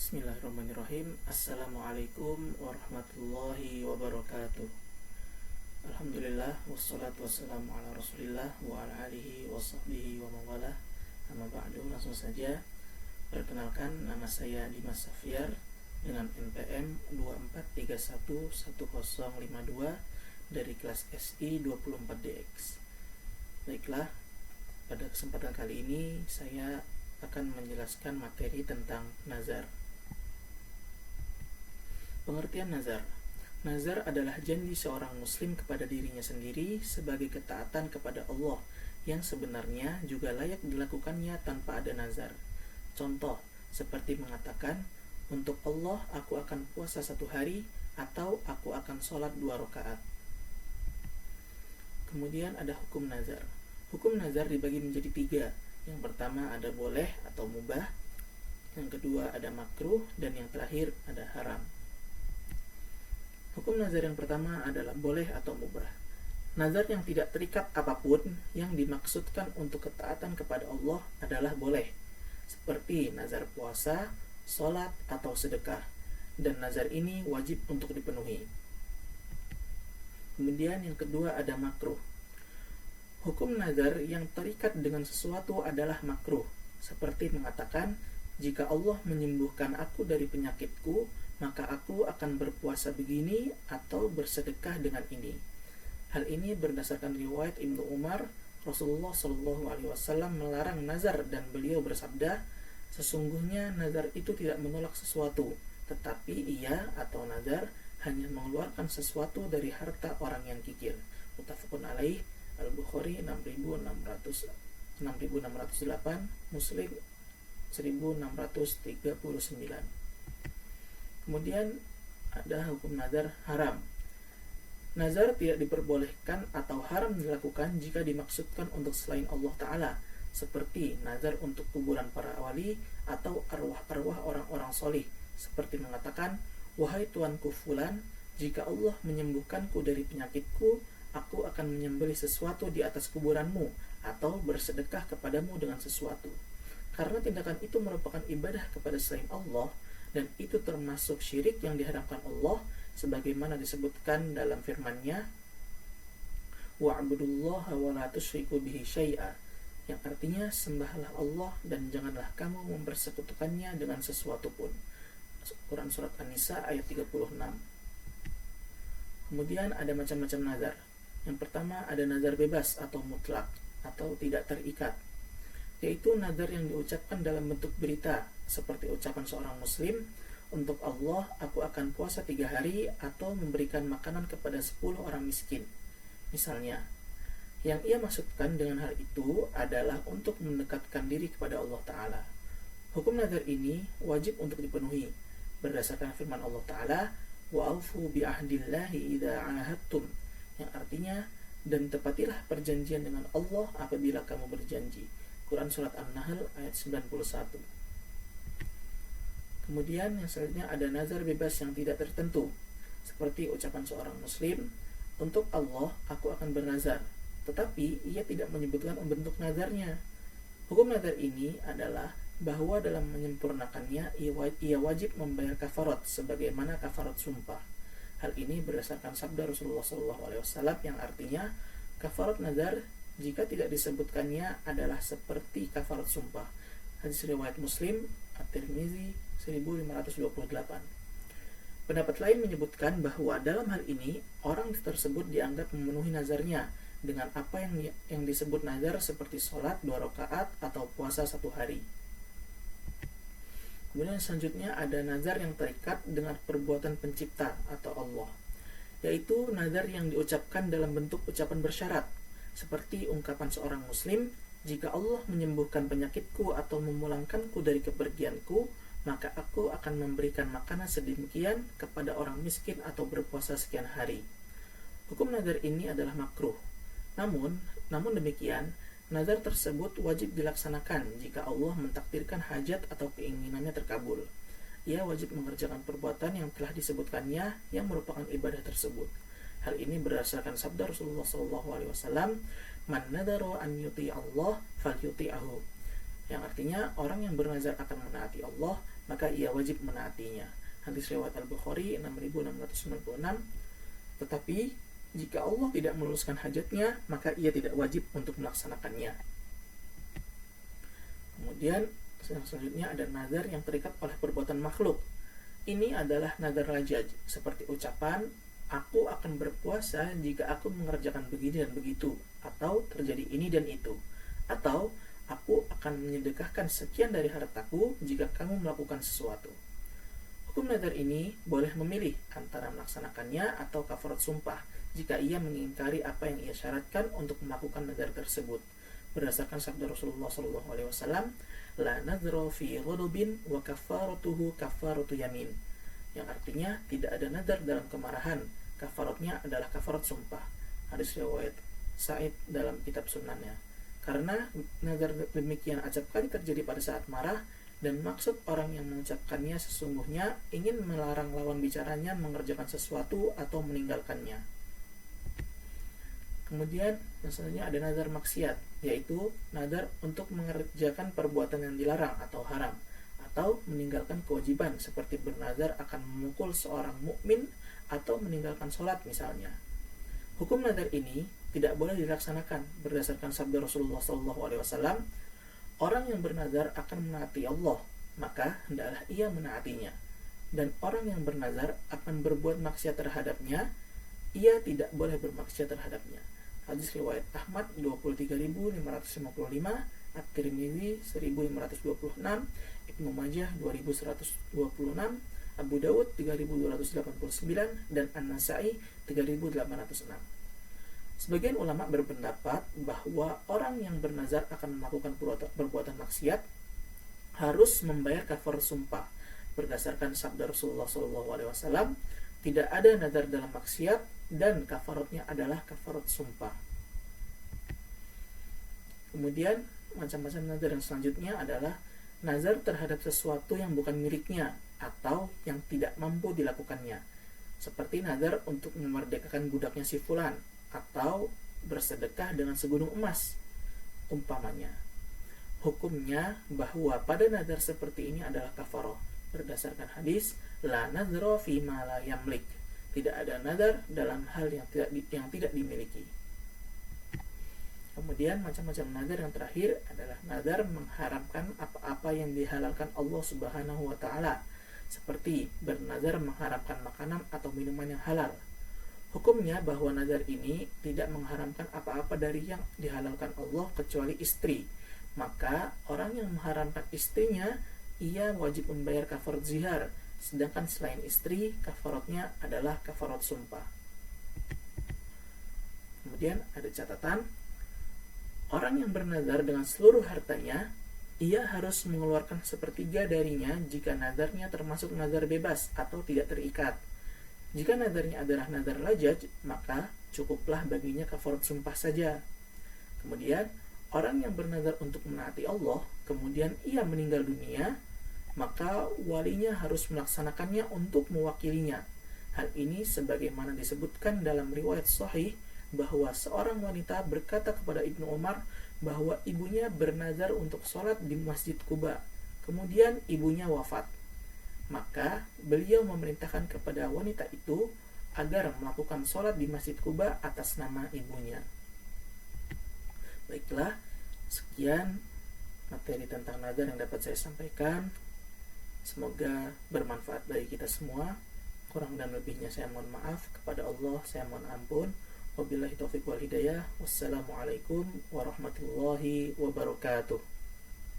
Bismillahirrahmanirrahim. Assalamualaikum warahmatullahi wabarakatuh. Alhamdulillah, wassalatu wassalamu ala rasulillah wa ala alihi wa sahbihi wa mawalah. Amma ba'du, langsung saja. Perkenalkan, nama saya Dimas Safyar dengan NPM 24311052 dari kelas SI 24DX. Baiklah, pada kesempatan kali ini saya akan menjelaskan materi tentang nazar. Pengertian nazar. Nazar adalah janji seorang muslim kepada dirinya sendiri sebagai ketaatan kepada Allah yang sebenarnya juga layak dilakukannya tanpa ada nazar. Contoh, seperti mengatakan, untuk Allah aku akan puasa 1 hari atau aku akan sholat 2 rakaat. Kemudian ada hukum nazar. Hukum nazar dibagi menjadi 3. Yang pertama ada boleh atau mubah, yang kedua ada makruh, dan yang terakhir ada haram. Hukum nazar yang pertama adalah boleh atau mubah. Nazar yang tidak terikat apapun yang dimaksudkan untuk ketaatan kepada Allah adalah boleh, seperti nazar puasa, sholat, atau sedekah, dan nazar ini wajib untuk dipenuhi. Kemudian yang kedua ada makruh. Hukum nazar yang terikat dengan sesuatu adalah makruh, seperti mengatakan, jika Allah menyembuhkan aku dari penyakitku, maka aku akan berpuasa begini atau bersedekah dengan ini. Hal ini berdasarkan riwayat Ibnu Umar, Rasulullah SAW melarang nazar dan beliau bersabda, sesungguhnya nazar itu tidak menolak sesuatu, tetapi ia atau nazar hanya mengeluarkan sesuatu dari harta orang yang kikir. Muttafaqun alaih. Al-Bukhari 6608, Muslim 1639. Kemudian ada hukum nazar haram. Nazar tidak diperbolehkan atau haram dilakukan jika dimaksudkan untuk selain Allah Ta'ala, seperti nazar untuk kuburan para wali atau arwah-arwah orang-orang solih, seperti mengatakan, wahai tuanku fulan, jika Allah menyembuhkanku dari penyakitku, aku akan menyembelih sesuatu di atas kuburanmu atau bersedekah kepadamu dengan sesuatu. Karena tindakan itu merupakan ibadah kepada selain Allah dan itu termasuk syirik yang diharamkan Allah sebagaimana disebutkan dalam firman-Nya, wa'budullaha wa la tusyriku bihi syai'a, yang artinya sembahlah Allah dan janganlah kamu mempersekutukannya dengan sesuatu pun. Quran surat An-Nisa ayat 36. Kemudian ada macam-macam nazar. Yang pertama ada nazar bebas atau mutlak atau tidak terikat, yaitu nazar yang diucapkan dalam bentuk berita, seperti ucapan seorang muslim, untuk Allah aku akan puasa 3 hari atau memberikan makanan kepada 10 orang miskin. Misalnya, yang ia maksudkan dengan hal itu adalah untuk mendekatkan diri kepada Allah Ta'ala. Hukum nazar ini wajib untuk dipenuhi berdasarkan firman Allah Ta'ala, wa'aufu bi'ahdillahi idza 'ahadtum, yang artinya, dan tepatilah perjanjian dengan Allah apabila kamu berjanji. Quran surat An-Nahl ayat 91. Kemudian yang selanjutnya ada nazar bebas yang tidak tertentu, seperti ucapan seorang muslim, untuk Allah aku akan bernazar, tetapi ia tidak menyebutkan bentuk nazarnya. Hukum nazar ini adalah bahwa dalam menyempurnakannya ia wajib membayar kafarat sebagaimana kafarat sumpah. Hal ini berdasarkan sabda Rasulullah SAW yang artinya kafarat nazar jika tidak disebutkannya adalah seperti kafarat sumpah. Hadis riwayat Muslim At-Tirmizi 1528. Pendapat lain menyebutkan bahwa dalam hal ini orang tersebut dianggap memenuhi nazarnya dengan apa yang disebut nazar seperti sholat 2 rakaat atau puasa 1 hari. Kemudian selanjutnya ada nazar yang terikat dengan perbuatan pencipta atau Allah, yaitu nazar yang diucapkan dalam bentuk ucapan bersyarat, seperti ungkapan seorang muslim, jika Allah menyembuhkan penyakitku atau memulangkanku dari kepergianku, maka aku akan memberikan makanan sedemikian kepada orang miskin atau berpuasa sekian hari. Hukum nazar ini adalah makruh. Namun demikian, nazar tersebut wajib dilaksanakan jika Allah mentakdirkan hajat atau keinginannya terkabul. Ia wajib mengerjakan perbuatan yang telah disebutkannya yang merupakan ibadah tersebut. Hal ini berdasarkan sabda Rasulullah SAW, man nadara an yuti Allah falyuti'ahu, yang artinya orang yang bernazar akan menaati Allah, maka ia wajib menaatinya. Hadis riwayat Al-Bukhari 6696. Tetapi jika Allah tidak meluluskan hajatnya, maka ia tidak wajib untuk melaksanakannya. Kemudian yang selanjutnya ada nazar yang terikat oleh perbuatan makhluk. Ini adalah nazar lajaj, seperti ucapan, aku akan berpuasa jika aku mengerjakan begini dan begitu, atau terjadi ini dan itu, atau aku akan menyedekahkan sekian dari hartaku jika kamu melakukan sesuatu. Hukum nazar ini boleh memilih antara melaksanakannya atau kafarat sumpah jika ia mengingkari apa yang ia syaratkan untuk melakukan nazar tersebut. Berdasarkan sabda Rasulullah SAW, la nadhra fi ghadabin wa kafaratuhu kafaratu yamin, yang artinya tidak ada nazar dalam kemarahan, kafaratnya adalah kafarat sumpah. Hadis riwayat Sa'id dalam kitab sunannya. Karena nazar demikian acap kali terjadi pada saat marah, dan maksud orang yang mengucapkannya sesungguhnya ingin melarang lawan bicaranya mengerjakan sesuatu atau meninggalkannya. Kemudian yang selanjutnya ada nazar maksiat, yaitu nazar untuk mengerjakan perbuatan yang dilarang atau haram, atau meninggalkan kewajiban seperti bernazar akan memukul seorang mukmin atau meninggalkan sholat misalnya. Hukum nazar ini tidak boleh dilaksanakan berdasarkan sabda Rasulullah SAW, orang yang bernazar akan menaati Allah, maka hendaklah ia menaatinya. Dan orang yang bernazar akan berbuat maksiat terhadapnya, ia tidak boleh bermaksiat terhadapnya. Hadis riwayat Ahmad 23.555, At-Tirmidzi 1.526, Ibnu Majah 2.126, Abu Dawud 3.289, dan An-Nasai 3.806. Sebagian ulama berpendapat bahwa orang yang bernazar akan melakukan perbuatan maksiat harus membayar kafarat sumpah. Berdasarkan sabda Rasulullah SAW, tidak ada nazar dalam maksiat dan kafaratnya adalah kafarat sumpah. Kemudian macam-macam nazar yang selanjutnya adalah nazar terhadap sesuatu yang bukan miliknya atau yang tidak mampu dilakukannya, seperti nazar untuk memerdekakan budaknya si fulan atau bersedekah dengan segunung emas umpamanya. Hukumnya bahwa pada nazar seperti ini adalah kafarah berdasarkan hadis la nadhra fi ma la yamlik, tidak ada nazar dalam hal yang tidak dimiliki. Kemudian macam-macam nazar yang terakhir adalah nazar mengharamkan apa-apa yang dihalalkan Allah Subhanahu wa taala, seperti bernazar mengharamkan makanan atau minuman yang halal. Hukumnya bahwa nazar ini tidak mengharamkan apa-apa dari yang dihalalkan Allah kecuali istri. Maka orang yang mengharamkan istrinya, ia wajib membayar kafarat zihar, sedangkan selain istri, kafaratnya adalah kafarat sumpah. Kemudian ada catatan, orang yang bernazar dengan seluruh hartanya, ia harus mengeluarkan sepertiga darinya jika nazarnya termasuk nazar bebas atau tidak terikat. Jika nazarnya adalah nazar lajaj, maka cukuplah baginya kafarat sumpah saja. Kemudian, orang yang bernazar untuk menaati Allah, kemudian ia meninggal dunia, maka walinya harus melaksanakannya untuk mewakilinya. Hal ini sebagaimana disebutkan dalam riwayat sahih bahwa seorang wanita berkata kepada Ibnu Umar bahwa ibunya bernazar untuk sholat di Masjid Quba. Kemudian ibunya wafat. Maka beliau memerintahkan kepada wanita itu agar melakukan sholat di Masjid Quba atas nama ibunya. Baiklah, sekian materi tentang nazar yang dapat saya sampaikan. Semoga bermanfaat bagi kita semua. Kurang dan lebihnya saya mohon maaf. Kepada Allah saya mohon ampun. Wabillahi taufiq wal hidayah. Wassalamualaikum warahmatullahi wabarakatuh.